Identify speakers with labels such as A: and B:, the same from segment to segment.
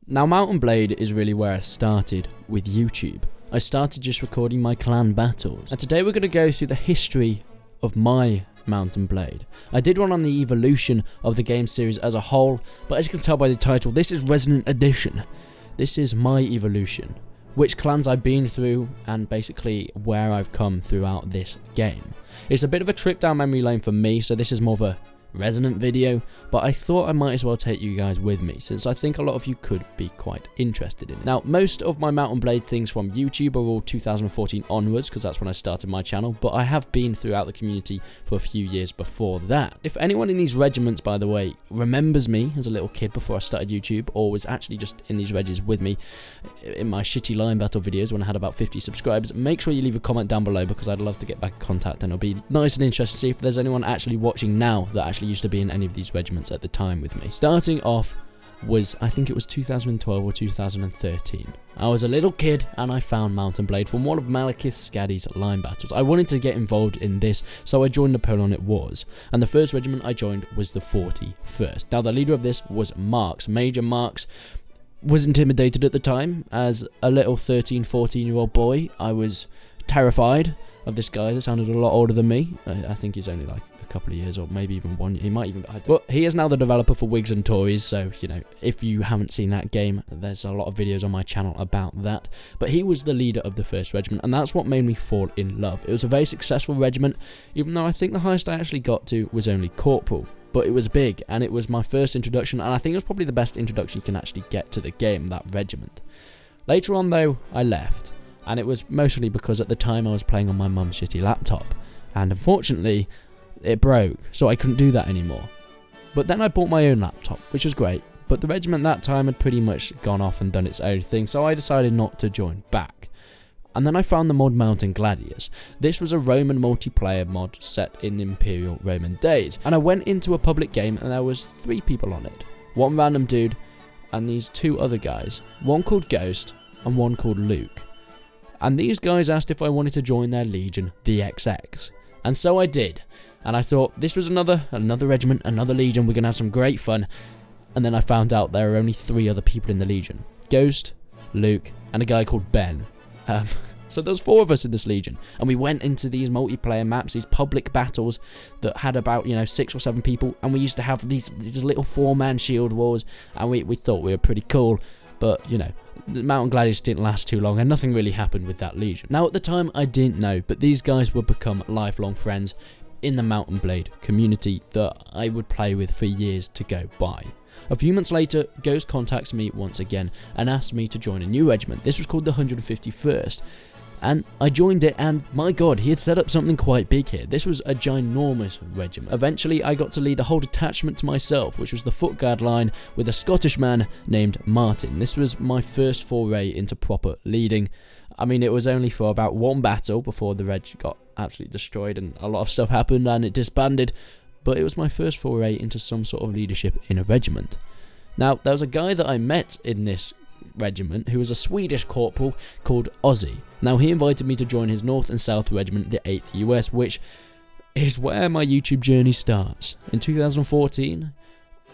A: Now Mount & Blade is really where I started with YouTube. I started just recording my clan battles, and today we're going to go through the history of my Mount & Blade. I did one on the evolution of the game series as a whole, but as you can tell by the title, this is Resonant Edition. This is my evolution, which clans I've been through, and basically where I've come throughout this game. It's a bit of a trip down memory lane for me, so this is more of a Resonant video, but I thought I might as well take you guys with me, since I think a lot of you could be quite interested in it. Now, most of my Mount & Blade things from YouTube are all 2014 onwards, because that's when I started my channel, but I have been throughout the community for a few years before that. If anyone in these regiments, by the way, remembers me as a little kid before I started YouTube, or was actually just in these regis with me in my shitty line battle videos when I had about 50 subscribers, make sure you leave a comment down below, because I'd love to get back in contact, and it'll be nice and interesting to see if there's anyone actually watching now that actually used to be in any of these regiments at the time with me. Starting off was, I think it was 2012 or 2013. I was a little kid and I found Mount & Blade from one of Malekith Skadi's line battles. I wanted to get involved in this, so I joined Napoleon it was. And the first regiment I joined was the 41st. Now the leader of this was Marks. Major Marks was intimidated at the time. As a little 13, 14-year-old boy, I was terrified of this guy that sounded a lot older than me. I think he's only like a couple of years, or maybe even one. He might even, but he is now the developer for Wigs and Toys, so you know, if you haven't seen that game, there's a lot of videos on my channel about that. But he was the leader of the first regiment, and that's what made me fall in love. It was a very successful regiment, even though I think the highest I actually got to was only corporal, but it was big, and it was my first introduction, and I think it was probably the best introduction you can actually get to the game, that regiment. Later on though, I left, and it was mostly because at the time I was playing on my mum's shitty laptop, and unfortunately it broke, so I couldn't do that anymore. But then I bought my own laptop, which was great, but the regiment that time had pretty much gone off and done its own thing, so I decided not to join back. And then I found the mod Mountain Gladius. This was a Roman multiplayer mod set in Imperial Roman days, and I went into a public game and there was 3 people on it. One random dude and these 2 other guys, one called Ghost and one called Luke. And these guys asked if I wanted to join their legion, the XX. And so I did. And I thought, this was another regiment, another legion, we're going to have some great fun. And then I found out there are only 3 other people in the legion. Ghost, Luke, and a guy called Ben. So there's 4 of us in this legion. And we went into these multiplayer maps, these public battles that had about, 6 or 7 people. And we used to have these little 4-man shield wars. And we thought we were pretty cool. But, Mount & Gladius didn't last too long and nothing really happened with that legion. Now at the time I didn't know, but these guys would become lifelong friends in the Mount & Blade community that I would play with for years to go by. A few months later, Ghost contacts me once again and asked me to join a new regiment. This was called the 151st. And I joined it, and my god, he had set up something quite big here. This was a ginormous regiment. Eventually, I got to lead a whole detachment to myself, which was the foot guard line with a Scottish man named Martin. This was my first foray into proper leading. I mean, it was only for about 1 battle before the reg got absolutely destroyed and a lot of stuff happened and it disbanded. But it was my first foray into some sort of leadership in a regiment. Now, there was a guy that I met in this regiment who was a Swedish corporal called Ozzy. Now he invited me to join his North and South Regiment, the 8th US, which is where my YouTube journey starts. In 2014,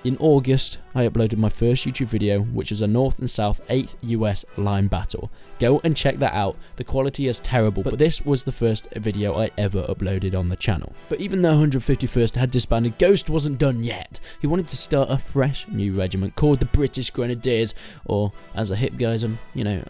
A: in August, I uploaded my first YouTube video, which is a North and South 8th US line battle. Go and check that out. The quality is terrible, but this was the first video I ever uploaded on the channel. But even though 151st had disbanded, Ghost wasn't done yet. He wanted to start a fresh new regiment called the British Grenadiers, or as the hip guys and,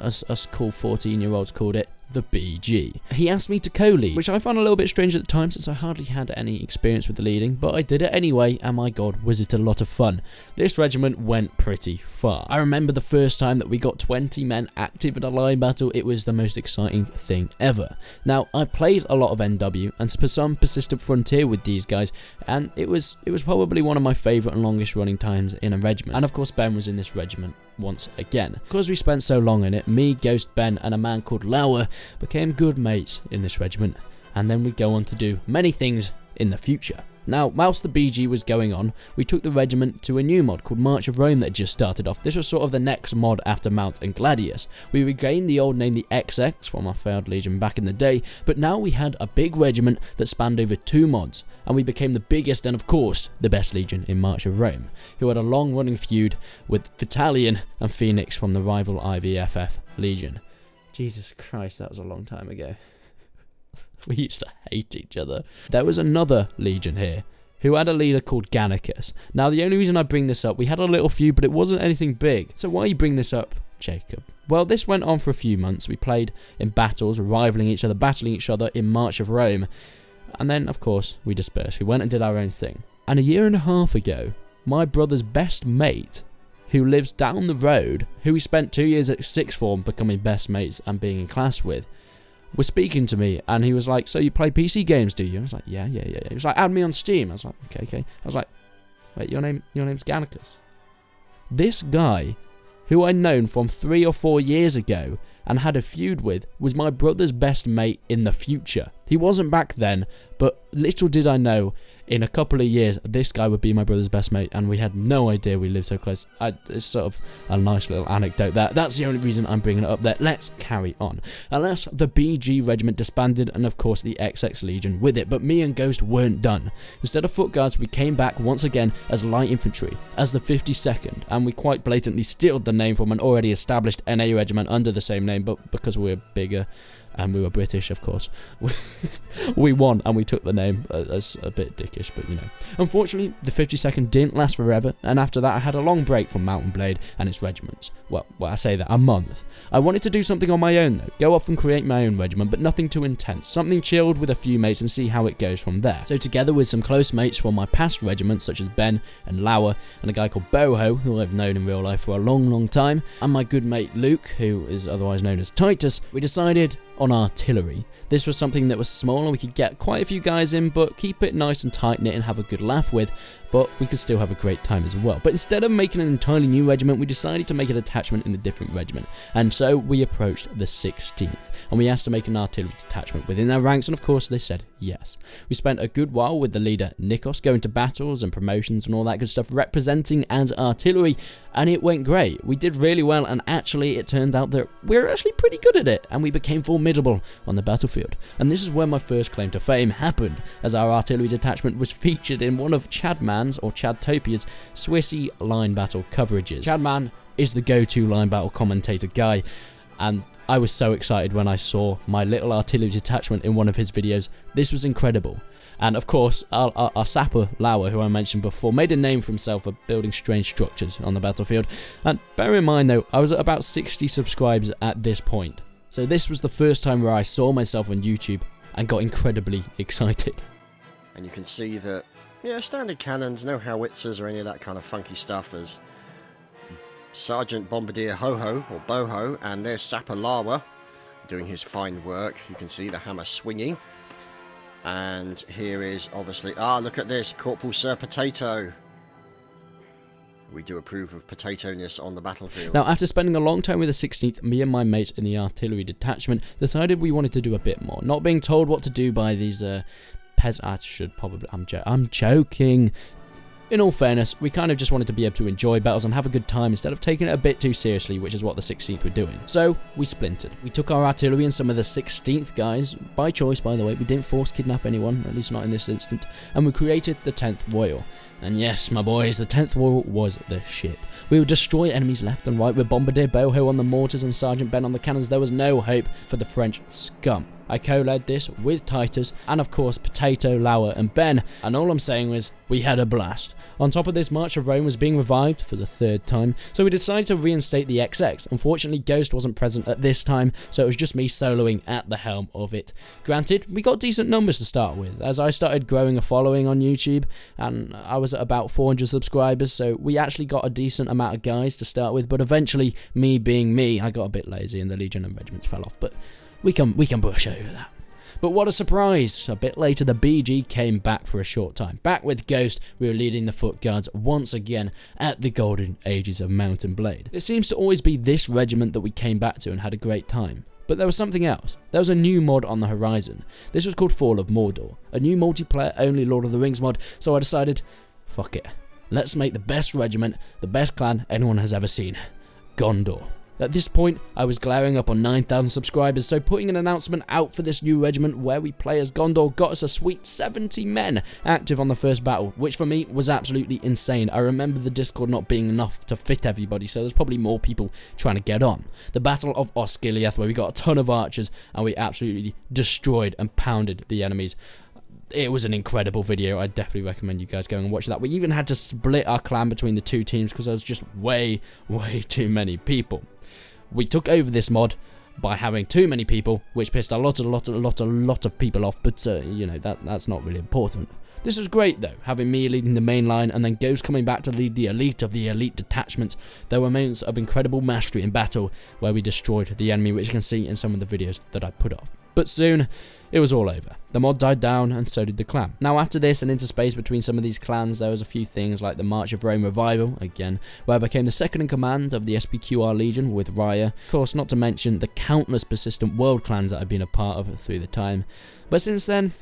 A: us cool 14-year-olds called it, the BG. He asked me to co-lead, which I found a little bit strange at the time since I hardly had any experience with the leading, but I did it anyway, and my god, was it a lot of fun. This regiment went pretty far. I remember the first time that we got 20 men active in a line battle. It was the most exciting thing ever. Now, I played a lot of NW and for some Persistent Frontier with these guys, and it was probably one of my favourite and longest running times in a regiment. And of course, Ben was in this regiment once again. Because we spent so long in it, me, Ghost, Ben, and a man called Lauer became good mates in this regiment, and then we'd go on to do many things in the future. Now, whilst the BG was going on, we took the regiment to a new mod called March of Rome that had just started off. This was sort of the next mod after Mount and Gladius. We regained the old name, the XX, from our failed legion back in the day, but now we had a big regiment that spanned over 2 mods, and we became the biggest and, of course, the best legion in March of Rome, who had a long-running feud with Vitalian and Phoenix from the rival IVFF legion. Jesus Christ, that was a long time ago. We used to hate each other. There was another legion here who had a leader called Gannicus. Now, the only reason I bring this up, we had a little feud, but it wasn't anything big. So why you bring this up, Jacob? Well, this went on for a few months. We played in battles, rivaling each other, battling each other in March of Rome. And then, of course, we dispersed. We went and did our own thing. And a year and a half ago, my brother's best mate, who lives down the road, who we spent 2 years at sixth form becoming best mates and being in class with, was speaking to me, and he was like, so you play PC games, do you? I was like, yeah. He was like, add me on Steam. I was like, okay. I was like, wait, your name's Gannicus? This guy, who I'd known from 3 or 4 years ago and had a feud with, was my brother's best mate in the future. He wasn't back then, but little did I know, in a couple of years, this guy would be my brother's best mate, and we had no idea we lived so close. It's sort of a nice little anecdote there. That's the only reason I'm bringing it up there. Let's carry on. Alas, the BG regiment disbanded, and of course the XX Legion with it, but me and Ghost weren't done. Instead of foot guards, we came back once again as light infantry, as the 52nd, and we quite blatantly stealed the name from an already established NA regiment under the same name, but because we're bigger, and we were British, of course, we won, and we took the name as a bit dickish, but you know. Unfortunately, the 52nd didn't last forever, and after that I had a long break from Mount and Blade and its regiments. Well, I say that, a month. I wanted to do something on my own though, go off and create my own regiment, but nothing too intense, something chilled with a few mates and see how it goes from there. So together with some close mates from my past regiments such as Ben and Lauer, and a guy called Boho, who I've known in real life for a long time, and my good mate Luke, who is otherwise known as Titus, we decided on artillery. This was something that was small and we could get quite a few guys in, but keep it nice and tight-knit and have a good laugh with, but we could still have a great time as well. But instead of making an entirely new regiment, we decided to make a detachment in a different regiment, and so we approached the 16th, and we asked to make an artillery detachment within their ranks, and of course they said yes. We spent a good while with the leader Nikos, going to battles and promotions and all that good stuff, representing as artillery, and it went great. We did really well, and actually it turned out that we're actually pretty good at it, and we became formidable on the battlefield. And this is where my first claim to fame happened, as our artillery detachment was featured in one of Chadman's, or Chadtopia's, Swissy line battle coverages. Chadman is the go-to line battle commentator guy, and I was so excited when I saw my little artillery detachment in one of his videos. This was incredible. And of course, our sapper, Lauer, who I mentioned before, made a name for himself for building strange structures on the battlefield. And bear in mind though, I was at about 60 subscribers at this point. So this was the first time where I saw myself on YouTube and got incredibly excited.
B: And you can see that, yeah, standard cannons, no howitzers or any of that kind of funky stuff, as Sergeant Bombardier Ho-Ho, or Boho, and there's Sapper Lawa doing his fine work. You can see the hammer swinging. And here is obviously, look at this, Corporal Sir Potato. We do approve of potato-ness on the battlefield.
A: Now, after spending a long time with the 16th, me and my mates in the artillery detachment decided we wanted to do a bit more. Not being told what to do by these I'm joking. In all fairness, we kind of just wanted to be able to enjoy battles and have a good time instead of taking it a bit too seriously, which is what the 16th were doing. So, we splintered. We took our artillery and some of the 16th guys, by choice by the way, we didn't force kidnap anyone, at least not in this instant, and we created the 10th Royal. And yes, my boys, the 10th Royal was the shit. We would destroy enemies left and right with Bombardier Boho on the mortars and Sergeant Ben on the cannons. There was no hope for the French scum. I co-led this with Titus, and of course Potato, Lauer and Ben, and all I'm saying was, we had a blast. On top of this, March of Rome was being revived for the 3rd time, so we decided to reinstate the XX. Unfortunately, Ghost wasn't present at this time, so it was just me soloing at the helm of it. Granted, we got decent numbers to start with, as I started growing a following on YouTube, and I was at about 400 subscribers, so we actually got a decent amount of guys to start with, but eventually, me being me, I got a bit lazy and the Legion and regiments fell off, but we can brush over that. But what a surprise! A bit later, the BG came back for a short time. Back with Ghost, we were leading the foot guards once again at the golden ages of Mount and Blade. It seems to always be this regiment that we came back to and had a great time. But there was something else. There was a new mod on the horizon. This was called Fall of Mordor, a new multiplayer only Lord of the Rings mod, so I decided, fuck it. Let's make the best regiment, the best clan anyone has ever seen. Gondor. At this point, I was glaring up on 9,000 subscribers, so putting an announcement out for this new regiment where we play as Gondor got us a sweet 70 men active on the first battle, which for me was absolutely insane. I remember the Discord not being enough to fit everybody, so there's probably more people trying to get on. The Battle of Osgiliath, where we got a ton of archers, and we absolutely destroyed and pounded the enemies. It was an incredible video. I definitely recommend you guys go and watch that. We even had to split our clan between the two teams because there was just way too many people. We took over this mod by having too many people, which pissed a lot of people off, but you know, that's not really important. This was great though, having me leading the main line and then Ghost coming back to lead the elite of the elite detachments. There were moments of incredible mastery in battle where we destroyed the enemy, which you can see in some of the videos that I put off. But soon, it was all over. The mod died down and so did the clan. Now after this and interspace between some of these clans, there was a few things like the March of Rome revival, again, where I became the second in command of the SPQR Legion with Raya. Of course, not to mention the countless persistent world clans that I've been a part of through the time. But since then,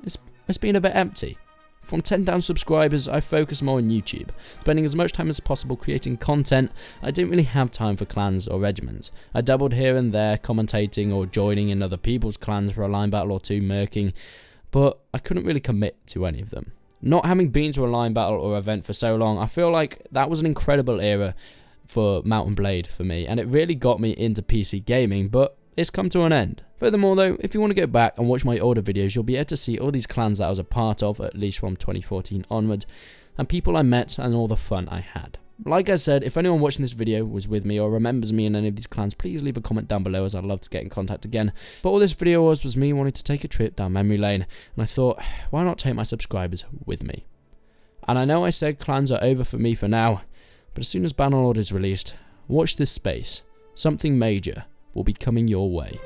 A: it's been a bit empty. From 10,000 subscribers, I focus more on YouTube, spending as much time as possible creating content. I didn't really have time for clans or regiments. I dabbled here and there, commentating or joining in other people's clans for a line battle or two, murking, but I couldn't really commit to any of them. Not having been to a line battle or event for so long, I feel like that was an incredible era for Mount and Blade for me, and it really got me into PC gaming, but it's come to an end. Furthermore though, if you want to go back and watch my older videos, you'll be able to see all these clans that I was a part of, at least from 2014 onwards, and people I met and all the fun I had. Like I said, if anyone watching this video was with me or remembers me in any of these clans, please leave a comment down below as I'd love to get in contact again. But all this video was me wanting to take a trip down memory lane, and I thought, why not take my subscribers with me? And I know I said clans are over for me for now, but as soon as Bannerlord is released, watch this space. Something major will be coming your way.